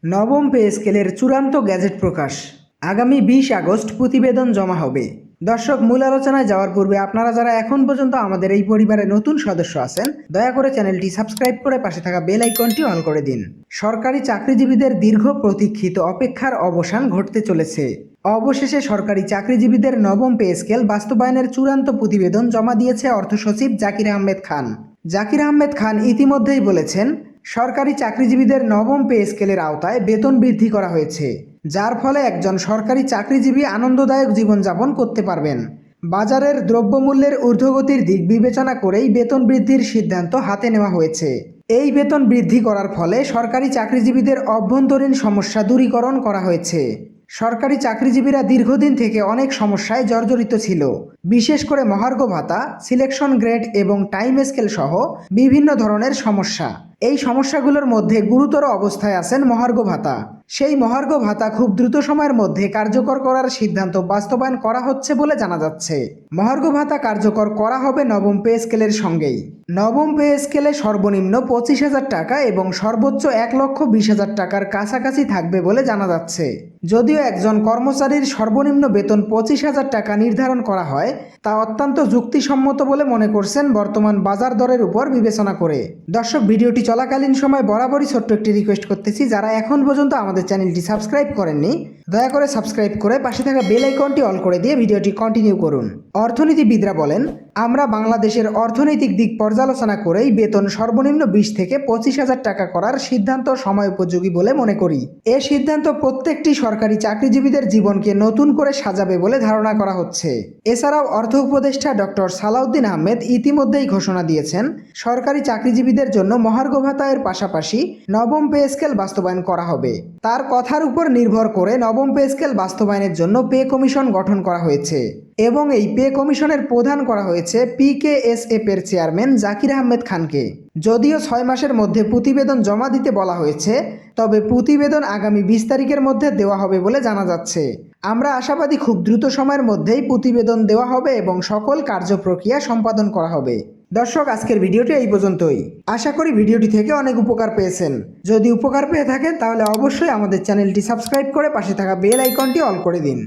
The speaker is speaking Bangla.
নবম পে স্কেলের চূড়ান্ত গ্যাজেট প্রকাশ। আগামী 20 আগস্ট প্রতিবেদন জমা হবে। দর্শক, মূল আলোচনায় যাওয়ার পূর্বে আপনারা যারা এখন পর্যন্ত আমাদের এই পরিবারে নতুন সদস্য আছেন, দয়া করে চ্যানেলটি সাবস্ক্রাইব করে পাশে থাকা বেল আইকনটি অন করে দিন। সরকারি চাকরিজীবীদের দীর্ঘ প্রতীক্ষিত অপেক্ষার অবসান ঘটতে চলেছে। অবশেষে সরকারি চাকরিজীবীদের নবম পে স্কেল বাস্তবায়নের চূড়ান্ত প্রতিবেদন জমা দিয়েছে অর্থ সচিব জাকির আহমেদ খান। জাকির আহমেদ খান ইতিমধ্যেই বলেছেন, সরকারি চাকরিজীবীদের নবম পে স্কেলের আওতায় বেতন বৃদ্ধি করা হয়েছে, যার ফলে একজন সরকারি চাকরিজীবী আনন্দদায়ক জীবনযাপন করতে পারবেন। বাজারের দ্রব্যমূল্যের ঊর্ধ্বগতির দিক বিবেচনা করেই বেতন বৃদ্ধির সিদ্ধান্ত হাতে নেওয়া হয়েছে। এই বেতন বৃদ্ধি করার ফলে সরকারি চাকরিজীবীদের অভ্যন্তরীণ সমস্যা দূরীকরণ করা হয়েছে। সরকারি চাকরিজীবীরা দীর্ঘদিন থেকে অনেক সমস্যায় জর্জরিত ছিল, বিশেষ করে মহার্ঘ ভাতা, সিলেকশন গ্রেড এবং টাইম স্কেল সহ বিভিন্ন ধরনের সমস্যা। এই সমস্যাগুলোর মধ্যে গুরুতর অবস্থায় আছেন মহার্ঘ ভাতা। সেই মহার্ঘ ভাতা খুব দ্রুত সময়ের মধ্যে কার্যকর করার সিদ্ধান্ত বাস্তবায়ন করা হচ্ছে বলে জানা যাচ্ছে। মহার্ঘ ভাতা কার্যকর করা হবে নবম পে স্কেলের সঙ্গেই। নবম পে স্কেলে সর্বনিম্ন 25,000 টাকা এবং সর্বোচ্চ 1,20,000 টাকার কাছাকাছি থাকবে বলে জানা যাচ্ছে। যদিও একজন কর্মচারীর সর্বনিম্ন বেতন 25,000 টাকা নির্ধারণ করা হয়, তা অত্যন্ত যুক্তিসম্মত বলে মনে করছেন বর্তমান বাজার দরের উপর বিবেচনা করে। দর্শক, ভিডিওটি চলাকালীন সময় বরাবরই ছোট্ট একটি রিকোয়েস্ট করতেছি, যারা এখন পর্যন্ত আমাদের চ্যানেলটি সাবস্ক্রাইব করেননি, দয়া করে সাবস্ক্রাইব করে পাশে থাকা বেল আইকনটি অল করে দিয়ে ভিডিওটি কন্টিনিউ করুন। অর্থনীতিবিদরা বলেন, আমরা বাংলাদেশের অর্থনৈতিক দিক পর্যালোচনা করেই বেতন সর্বনিম্ন 20 থেকে 25,000 টাকা করার সিদ্ধান্ত সময়োপযোগী বলে মনে করি। এ সিদ্ধান্ত প্রত্যেকটি সরকারি চাকরিজীবীদের জীবনকে নতুন করে সাজাবে বলে ধারণা করা হচ্ছে। এছাড়াও অর্থ উপদেষ্টা ডক্টর সালাউদ্দিন আহমেদ ইতিমধ্যেই ঘোষণা দিয়েছেন, সরকারি চাকরিজীবীদের জন্য মহার্ঘ ভাতায়ের পাশাপাশি নবম পে স্কেল বাস্তবায়ন করা হবে। তার কথার উপর নির্ভর করে নবম পে স্কেল বাস্তবায়নের জন্য পে কমিশন গঠন করা হয়েছে এবং এই পে কমিশনের প্রধান করা হয়েছে PKSF এর চেয়ারম্যান জাকির আহমেদ খানকে। যদিও 6 মাসের মধ্যে প্রতিবেদন জমা দিতে বলা হয়েছে, তবে প্রতিবেদন আগামী 20 তারিখের মধ্যে দেওয়া হবে বলে জানা যাচ্ছে। আমরা আশাবাদী খুব দ্রুত সময়ের মধ্যেই প্রতিবেদন দেওয়া হবে এবং সকল কার্যপ্রক্রিয়া সম্পাদন করা হবে। দর্শক, আজকের ভিডিওটি এই পর্যন্তই। আশা করি ভিডিওটি থেকে অনেক উপকার পেয়েছেন। যদি উপকার পেয়ে থাকেন তাহলে অবশ্যই আমাদের চ্যানেলটি সাবস্ক্রাইব করে পাশে থাকা বেল আইকনটি অল করে দিন।